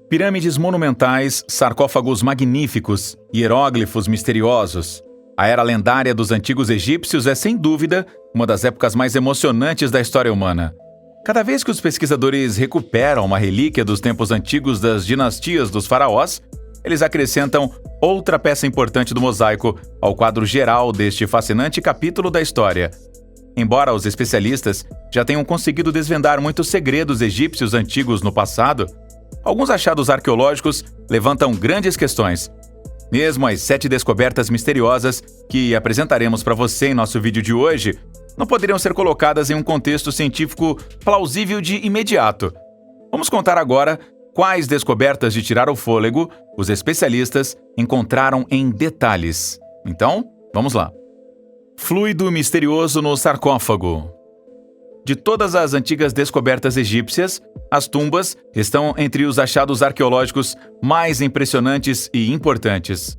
Pirâmides monumentais, sarcófagos magníficos, hieróglifos misteriosos. A era lendária dos antigos egípcios é, sem dúvida, uma das épocas mais emocionantes da história humana. Cada vez que os pesquisadores recuperam uma relíquia dos tempos antigos das dinastias dos faraós, eles acrescentam outra peça importante do mosaico ao quadro geral deste fascinante capítulo da história. Embora os especialistas já tenham conseguido desvendar muitos segredos egípcios antigos no passado, alguns achados arqueológicos levantam grandes questões. Mesmo as 7 descobertas misteriosas que apresentaremos para você em nosso vídeo de hoje não poderiam ser colocadas em um contexto científico plausível de imediato. Vamos contar agora quais descobertas de tirar o fôlego os especialistas encontraram em detalhes. Então, vamos lá. Fluido misterioso no sarcófago. De todas as antigas descobertas egípcias, as tumbas estão entre os achados arqueológicos mais impressionantes e importantes.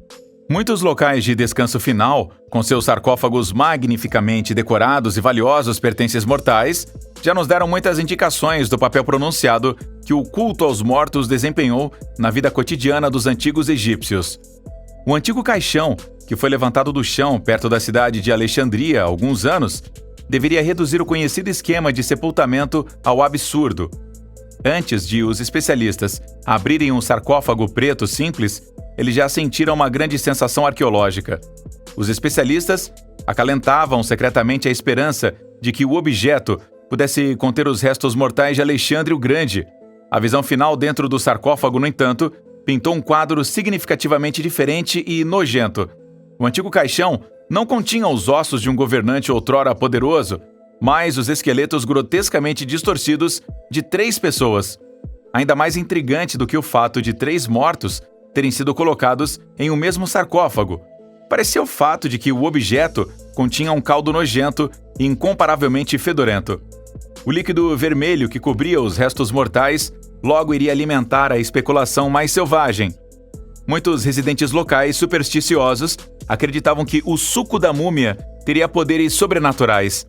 Muitos locais de descanso final, com seus sarcófagos magnificamente decorados e valiosos pertences mortais, já nos deram muitas indicações do papel pronunciado que o culto aos mortos desempenhou na vida cotidiana dos antigos egípcios. O antigo caixão, que foi levantado do chão perto da cidade de Alexandria há alguns anos, deveria reduzir o conhecido esquema de sepultamento ao absurdo. Antes de os especialistas abrirem um sarcófago preto simples, eles já sentiram uma grande sensação arqueológica. Os especialistas acalentavam secretamente a esperança de que o objeto pudesse conter os restos mortais de Alexandre o Grande. A visão final dentro do sarcófago, no entanto, pintou um quadro significativamente diferente e nojento. O antigo caixão não continha os ossos de um governante outrora poderoso, mas os esqueletos grotescamente distorcidos de 3 pessoas. Ainda mais intrigante do que o fato de 3 mortos terem sido colocados em um mesmo sarcófago parecia o fato de que o objeto continha um caldo nojento e incomparavelmente fedorento. O líquido vermelho que cobria os restos mortais logo iria alimentar a especulação mais selvagem. Muitos residentes locais supersticiosos acreditavam que o suco da múmia teria poderes sobrenaturais.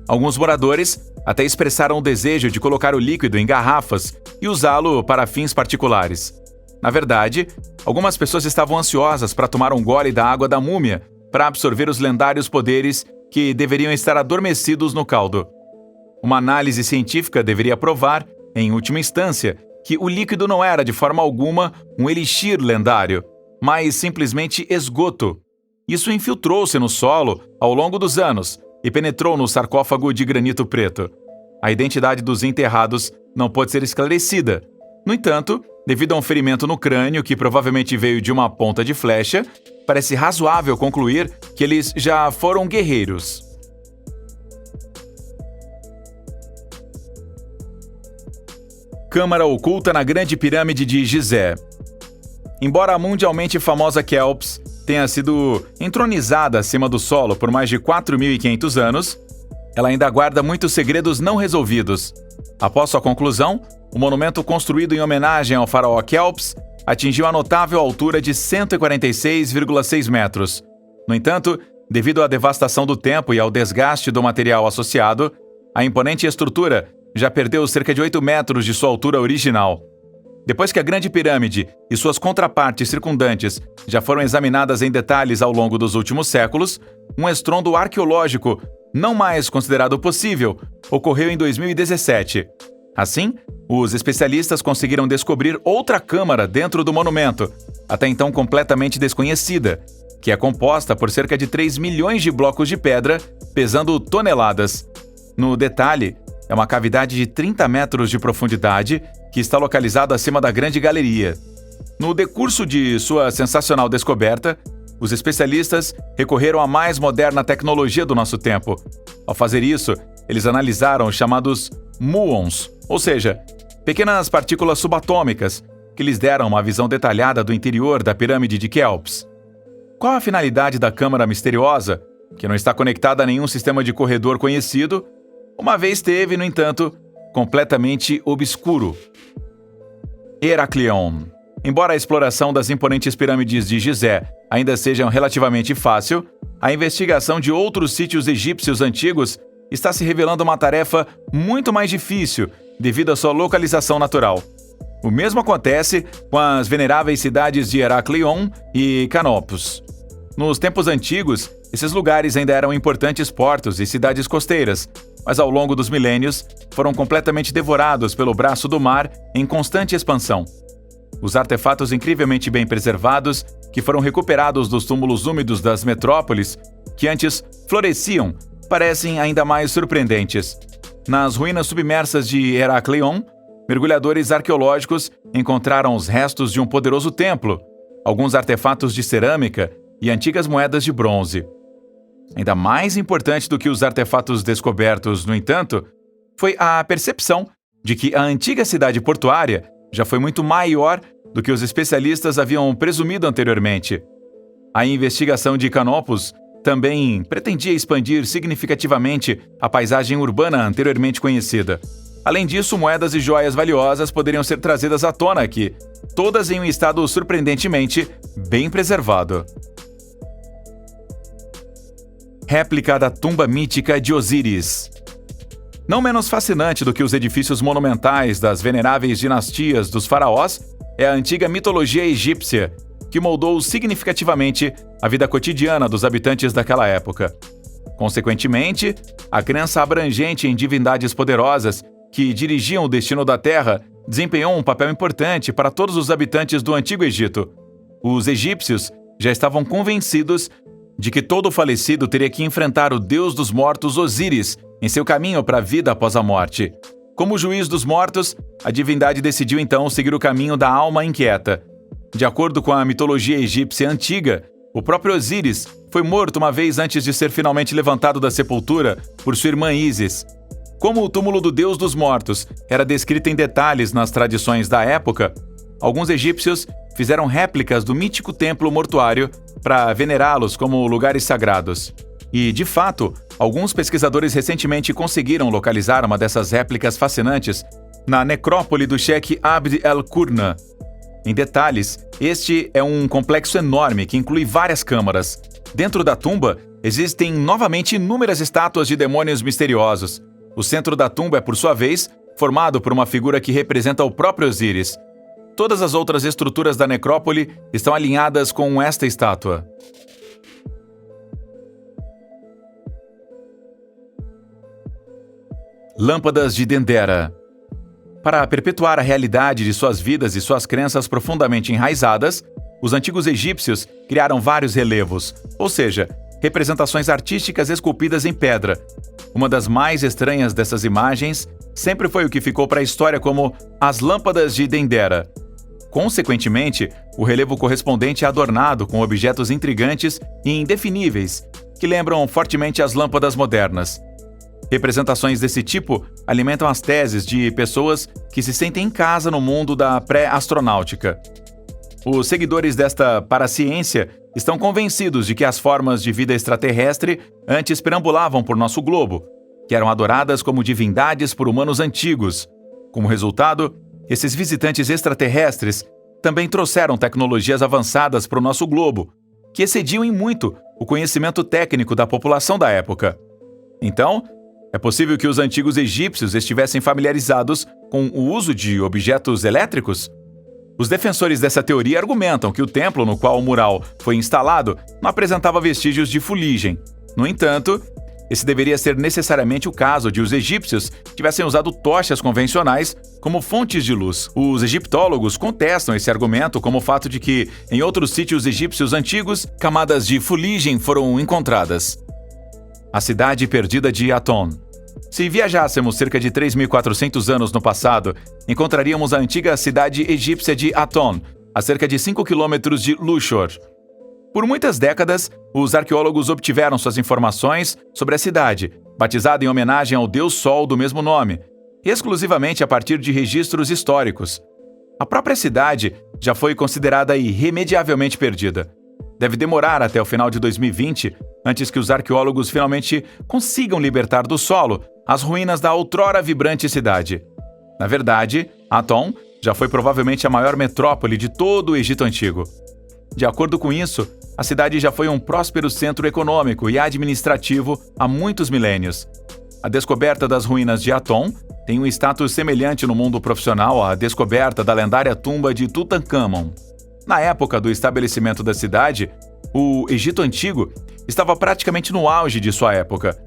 Alguns moradores até expressaram o desejo de colocar o líquido em garrafas e usá-lo para fins particulares. Na verdade, algumas pessoas estavam ansiosas para tomar um gole da água da múmia para absorver os lendários poderes que deveriam estar adormecidos no caldo. Uma análise científica deveria provar, em última instância, que o líquido não era de forma alguma um elixir lendário, mas simplesmente esgoto. Isso infiltrou-se no solo ao longo dos anos e penetrou no sarcófago de granito preto. A identidade dos enterrados não pode ser esclarecida. No entanto, devido a um ferimento no crânio que provavelmente veio de uma ponta de flecha, parece razoável concluir que eles já foram guerreiros. Câmara oculta na Grande Pirâmide de Gizé. Embora a mundialmente famosa Quéops tenha sido entronizada acima do solo por mais de 4.500 anos, ela ainda guarda muitos segredos não resolvidos. Após sua conclusão, o monumento construído em homenagem ao faraó Quéops atingiu a notável altura de 146,6 metros. No entanto, devido à devastação do tempo e ao desgaste do material associado, a imponente estrutura já perdeu cerca de 8 metros de sua altura original. Depois que a Grande Pirâmide e suas contrapartes circundantes já foram examinadas em detalhes ao longo dos últimos séculos, um estrondo arqueológico não mais considerado possível ocorreu em 2017. Assim, os especialistas conseguiram descobrir outra câmara dentro do monumento, até então completamente desconhecida, que é composta por cerca de 3 milhões de blocos de pedra, pesando toneladas. No detalhe, é uma cavidade de 30 metros de profundidade que está localizada acima da Grande Galeria. No decurso de sua sensacional descoberta, os especialistas recorreram à mais moderna tecnologia do nosso tempo. Ao fazer isso, eles analisaram os chamados muons, ou seja, pequenas partículas subatômicas, que lhes deram uma visão detalhada do interior da pirâmide de Quéops. Qual a finalidade da câmara misteriosa, que não está conectada a nenhum sistema de corredor conhecido, uma vez esteve, no entanto, completamente obscuro? Heracleion. Embora a exploração das imponentes pirâmides de Gizé ainda seja relativamente fácil, a investigação de outros sítios egípcios antigos está se revelando uma tarefa muito mais difícil devido à sua localização natural. O mesmo acontece com as veneráveis cidades de Herakleion e Canopus. Nos tempos antigos, esses lugares ainda eram importantes portos e cidades costeiras, mas ao longo dos milênios foram completamente devorados pelo braço do mar em constante expansão. Os artefatos incrivelmente bem preservados, que foram recuperados dos túmulos úmidos das metrópoles, que antes floresciam, parecem ainda mais surpreendentes. Nas ruínas submersas de Herakleion, mergulhadores arqueológicos encontraram os restos de um poderoso templo, alguns artefatos de cerâmica e antigas moedas de bronze. Ainda mais importante do que os artefatos descobertos, no entanto, foi a percepção de que a antiga cidade portuária já foi muito maior do que os especialistas haviam presumido anteriormente. A investigação de Canopus também pretendia expandir significativamente a paisagem urbana anteriormente conhecida. Além disso, moedas e joias valiosas poderiam ser trazidas à tona aqui, todas em um estado surpreendentemente bem preservado. Réplica da tumba mítica de Osíris. Não menos fascinante do que os edifícios monumentais das veneráveis dinastias dos faraós é a antiga mitologia egípcia, que moldou significativamente a vida cotidiana dos habitantes daquela época. Consequentemente, a crença abrangente em divindades poderosas que dirigiam o destino da Terra desempenhou um papel importante para todos os habitantes do Antigo Egito. Os egípcios já estavam convencidos de que todo falecido teria que enfrentar o deus dos mortos Osíris em seu caminho para a vida após a morte. Como juiz dos mortos, a divindade decidiu então seguir o caminho da alma inquieta. De acordo com a mitologia egípcia antiga, o próprio Osíris foi morto uma vez antes de ser finalmente levantado da sepultura por sua irmã Ísis. Como o túmulo do deus dos mortos era descrito em detalhes nas tradições da época, alguns egípcios fizeram réplicas do mítico templo mortuário para venerá-los como lugares sagrados. E, de fato, alguns pesquisadores recentemente conseguiram localizar uma dessas réplicas fascinantes na necrópole do Sheikh Abd el-Qurna. Em detalhes, este é um complexo enorme que inclui várias câmaras. Dentro da tumba, existem novamente inúmeras estátuas de demônios misteriosos. O centro da tumba é, por sua vez, formado por uma figura que representa o próprio Osíris. Todas as outras estruturas da necrópole estão alinhadas com esta estátua. Lâmpadas de Dendera. Para perpetuar a realidade de suas vidas e suas crenças profundamente enraizadas, os antigos egípcios criaram vários relevos, ou seja, representações artísticas esculpidas em pedra. Uma das mais estranhas dessas imagens sempre foi o que ficou para a história como as Lâmpadas de Dendera. Consequentemente, o relevo correspondente é adornado com objetos intrigantes e indefiníveis, que lembram fortemente as lâmpadas modernas. Representações desse tipo alimentam as teses de pessoas que se sentem em casa no mundo da pré-astronáutica. Os seguidores desta paraciência estão convencidos de que as formas de vida extraterrestre antes perambulavam por nosso globo, que eram adoradas como divindades por humanos antigos. Como resultado, esses visitantes extraterrestres também trouxeram tecnologias avançadas para o nosso globo, que excediam em muito o conhecimento técnico da população da época. Então, é possível que os antigos egípcios estivessem familiarizados com o uso de objetos elétricos? Os defensores dessa teoria argumentam que o templo no qual o mural foi instalado não apresentava vestígios de fuligem. No entanto, esse deveria ser necessariamente o caso de os egípcios tivessem usado tochas convencionais como fontes de luz. Os egiptólogos contestam esse argumento como o fato de que, em outros sítios egípcios antigos, camadas de fuligem foram encontradas. A cidade perdida de Aton. Se viajássemos cerca de 3.400 anos no passado, encontraríamos a antiga cidade egípcia de Aton, a cerca de 5 quilômetros de Luxor. Por muitas décadas, os arqueólogos obtiveram suas informações sobre a cidade, batizada em homenagem ao deus Sol do mesmo nome, exclusivamente a partir de registros históricos. A própria cidade já foi considerada irremediavelmente perdida. Deve demorar até o final de 2020 antes que os arqueólogos finalmente consigam libertar do solo as ruínas da outrora vibrante cidade. Na verdade, Aton já foi provavelmente a maior metrópole de todo o Egito Antigo. De acordo com isso, a cidade já foi um próspero centro econômico e administrativo há muitos milênios. A descoberta das ruínas de Aton tem um status semelhante no mundo profissional à descoberta da lendária tumba de Tutankhamon. Na época do estabelecimento da cidade, o Egito Antigo estava praticamente no auge de sua época.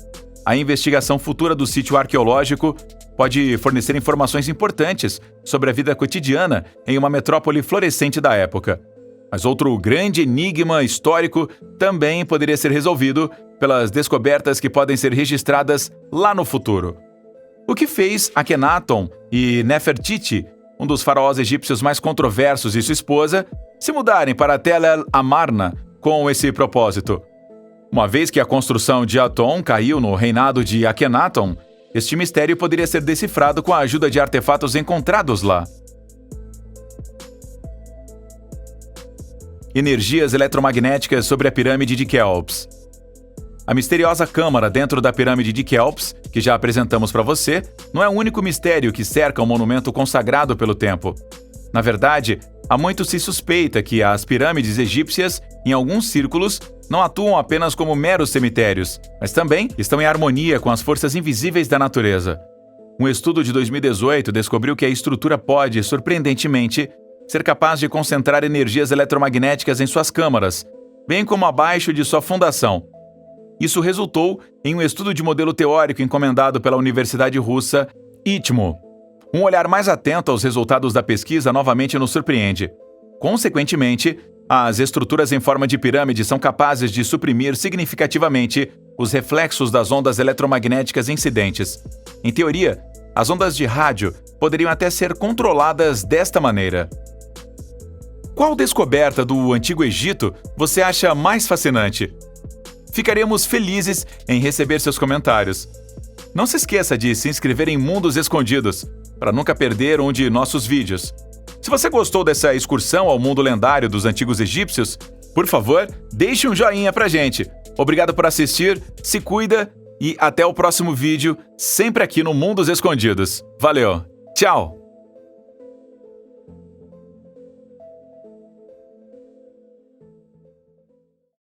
A investigação futura do sítio arqueológico pode fornecer informações importantes sobre a vida cotidiana em uma metrópole florescente da época. Mas outro grande enigma histórico também poderia ser resolvido pelas descobertas que podem ser registradas lá no futuro. O que fez Akhenaton e Nefertiti, um dos faraós egípcios mais controversos, e sua esposa, se mudarem para Tel El Amarna com esse propósito? Uma vez que a construção de Aton caiu no reinado de Akhenaton, este mistério poderia ser decifrado com a ajuda de artefatos encontrados lá. Energias eletromagnéticas sobre a pirâmide de Quéops. A misteriosa câmara dentro da pirâmide de Quéops, que já apresentamos para você, não é o único mistério que cerca um monumento consagrado pelo tempo. Na verdade, há muito se suspeita que as pirâmides egípcias, em alguns círculos, não atuam apenas como meros cemitérios, mas também estão em harmonia com as forças invisíveis da natureza. Um estudo de 2018 descobriu que a estrutura pode, surpreendentemente, ser capaz de concentrar energias eletromagnéticas em suas câmaras, bem como abaixo de sua fundação. Isso resultou em um estudo de modelo teórico encomendado pela Universidade Russa ITMO. Um olhar mais atento aos resultados da pesquisa novamente nos surpreende. Consequentemente, as estruturas em forma de pirâmide são capazes de suprimir significativamente os reflexos das ondas eletromagnéticas incidentes. Em teoria, as ondas de rádio poderiam até ser controladas desta maneira. Qual descoberta do Antigo Egito você acha mais fascinante? Ficaremos felizes em receber seus comentários. Não se esqueça de se inscrever em Mundos Escondidos, para nunca perder um de nossos vídeos. Se você gostou dessa excursão ao mundo lendário dos antigos egípcios, por favor, deixe um joinha pra gente. Obrigado por assistir, se cuida e até o próximo vídeo, sempre aqui no Mundos Escondidos. Valeu, tchau!